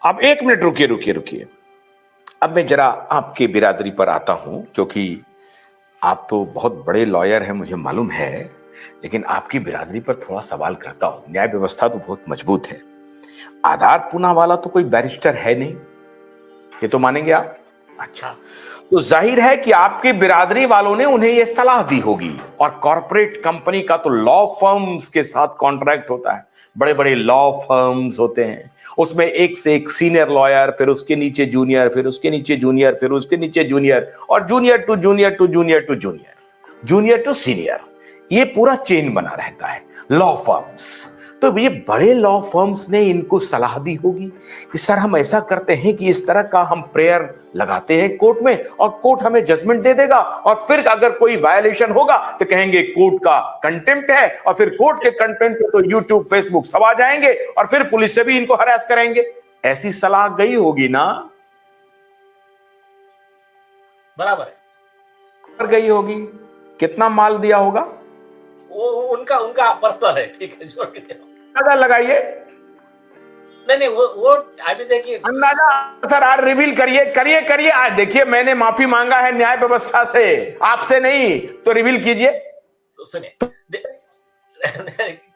अब 1 मिनट रुकिए रुकिए रुकिए। अब मैं जरा आपकी बिरादरी पर आता हूं, क्योंकि आप तो बहुत बड़े लॉयर हैं मुझे मालूम है, लेकिन आपकी बिरादरी पर थोड़ा सवाल करता हूं। न्याय व्यवस्था तो बहुत मजबूत है। आधार पूनावाला तो कोई बैरिस्टर है नहीं, ये तो मानेंगे आप? अच्छा, तो जाहिर है कि आपकी बिरादरी वालों ने उन्हें यह सलाह दी होगी। और कॉर्पोरेट कंपनी का तो लॉ फर्म्स के साथ कॉन्ट्रैक्ट होता है, बड़े बड़े लॉ फर्म्स होते हैं, उसमें एक से एक सीनियर लॉयर, फिर उसके नीचे जूनियर, फिर उसके नीचे जूनियर, फिर उसके नीचे जूनियर, और junior to junior to junior to junior, junior to senior, ये पूरा चेन बना रहता है लॉ फर्म्स। तो ये बड़े लॉ फर्म्स ने इनको सलाह दी होगी कि सर हम ऐसा करते हैं कि इस तरह का हम प्रेयर लगाते हैं कोर्ट में, और कोर्ट हमें जजमेंट दे देगा, और फिर अगर कोई वायलेशन होगा तो कहेंगे कोर्ट का कंटेम्प्ट है, और फिर कोर्ट के कंटेम्प्ट पे तो यूट्यूब फेसबुक सब आ जाएंगे, और फिर पुलिस से भी इनको हरास करेंगे। ऐसी सलाह गई होगी ना? बराबर है, गई होगी। कितना माल दिया होगा वो उनका पर्सनल है, ठीक है, जो भी दे। अंदाजा लगाइए। नहीं वो अभी देखिए अंदाजा सर, आज रिवील करिए करिए करिए। आज देखिए मैंने माफी मांगा है न्याय व्यवस्था से, आपसे नहीं, तो रिवील कीजिए। तो सुनिए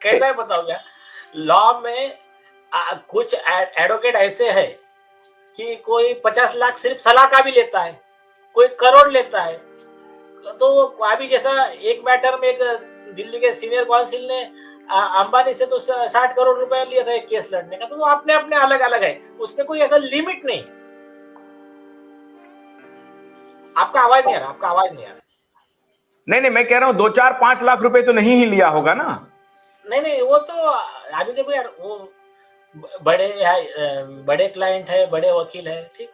कैसा है बताओ क्या, लॉ में कुछ एडवोकेट ऐसे है कि कोई 50 लाख सिर्फ सलाह का भी लेता है, कोई करोड़ लेता है। तो अभी जैसा एक मैटर में एक दिल्ली के सीनियर काउंसिल ने अंबानी से तो 60 करोड़ रुपए लिया था एक केस लड़ने का। तो वो अपने अपने अलग अलग है, उसमें कोई ऐसा लिमिट नहीं। आपका आवाज नहीं आ रहा, आपका आवाज नहीं आ रहा। नहीं, मैं कह रहा हूं 2-4-5 लाख रुपए तो नहीं ही लिया होगा ना? नहीं, वो तो अभी देखो यार, वो बड़े क्लाइंट है, बड़े वकील है, ठीक।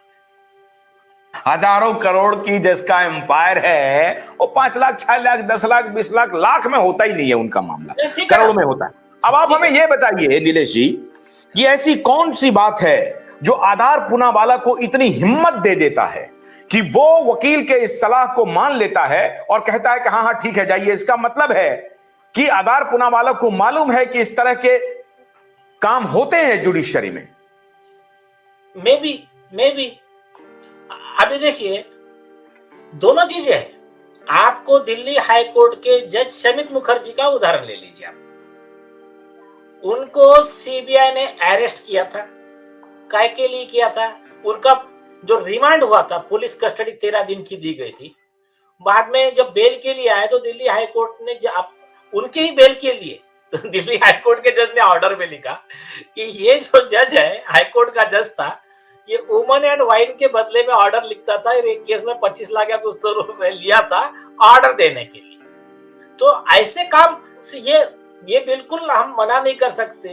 हजारों करोड़ की जिसका एम्पायर है, वो 5 लाख 6 लाख 10 लाख 20 लाख लाख में होता ही नहीं है उनका मामला, करोड़ में होता है। अब आप हमें यह बताइए नीलेश जी, कि ऐसी कौन सी बात है जो आधार पूनावाला को इतनी हिम्मत दे देता है कि वो वकील के इस सलाह को मान लेता है और कहता है कि हाँ हाँ ठीक है जाइए। इसका मतलब है कि आधार पूनावाला को मालूम है कि इस तरह के काम होते हैं जुडिशरी में। मे बी अभी देखिए दोनों चीजें हैं। आपको दिल्ली हाई कोर्ट के जज शमिक मुखर्जी का उदाहरण ले लीजिए आप। उनको सीबीआई ने अरेस्ट किया था, काय के लिए किया था? उनका जो रिमांड हुआ था, पुलिस कस्टडी 13 दिन की दी गई थी। बाद में जब बेल के लिए आए तो दिल्ली हाई कोर्ट ने उनके ही बेल के लिए तो दिल्ली हाई कोर्ट के जज ने ऑर्डर में लिखा कि ये जो जज है, हाई कोर्ट का जज था, ये वुमन एंड वाइन के बदले में ऑर्डर लिखता था। एक केस में 25 लाख या कुछ तो रुपए लिया था ऑर्डर देने के लिए। तो ऐसे काम से ये बिल्कुल हम मना नहीं कर सकते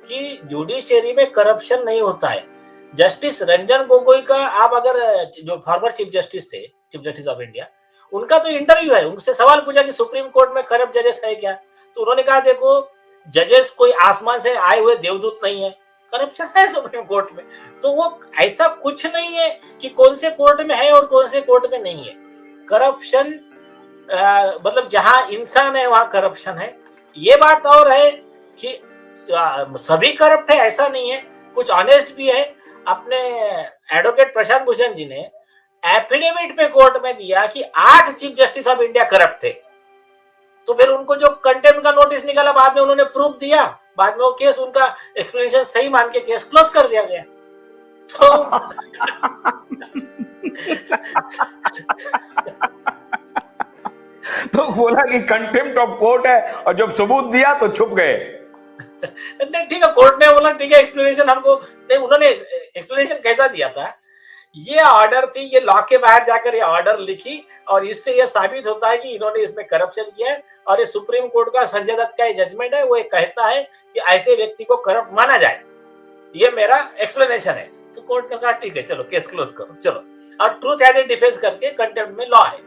कि जुडिशरी में करप्शन नहीं होता है। जस्टिस रंजन गोगोई का आप अगर, जो फॉर्मर चीफ जस्टिस थे, चीफ जस्टिस ऑफ इंडिया, उनका तो इंटरव्यू है, उनसे सवाल पूछा कि सुप्रीम कोर्ट में करप्ट जजेस है क्या? तो उन्होंने कहा देखो जजेस कोई आसमान से आए हुए देवदूत नहीं है, करप्शन है सुप्रीम कोर्ट में। तो वो ऐसा कुछ नहीं है कि कौन से कोर्ट में है और कौन से कोर्ट में नहीं है। करप्शन मतलब जहां इंसान है वहां करप्शन है। ये बात और है कि सभी करप्ट है ऐसा नहीं है, कुछ ऑनेस्ट भी है। अपने एडवोकेट प्रशांत भूषण जी ने एफिडेविट पे कोर्ट में दिया कि 8 chief justice of India corrupt थे। तो फिर उनको जो कंटेम्प्ट का नोटिस निकाला, बाद में उन्होंने प्रूफ दिया, बाद में वो केस, उनका एक्सप्लेनेशन सही मान के केस क्लोज कर दिया गया। तो बोला कि कंटेम्प्ट ऑफ कोर्ट है, और जब सबूत दिया तो छुप गए। नहीं ठीक है, कोर्ट ने बोला ठीक है एक्सप्लेनेशन हमको नहीं। उन्होंने एक्सप्लेनेशन कैसा दिया था, ये ऑर्डर थी, ये लॉ के बाहर जाकर ये ऑर्डर लिखी, और इससे ये साबित होता है कि इन्होंने इसमें करप्शन किया है। और ये सुप्रीम कोर्ट का संजय दत्त का जजमेंट है, वो ये कहता है कि ऐसे व्यक्ति को करप्ट माना जाए। ये मेरा एक्सप्लेनेशन है। तो कोर्ट ने कहा ठीक है चलो केस क्लोज करो, चलो। और ट्रूथ एज ए डिफेंस करके कंटेम्प्ट में लॉ है।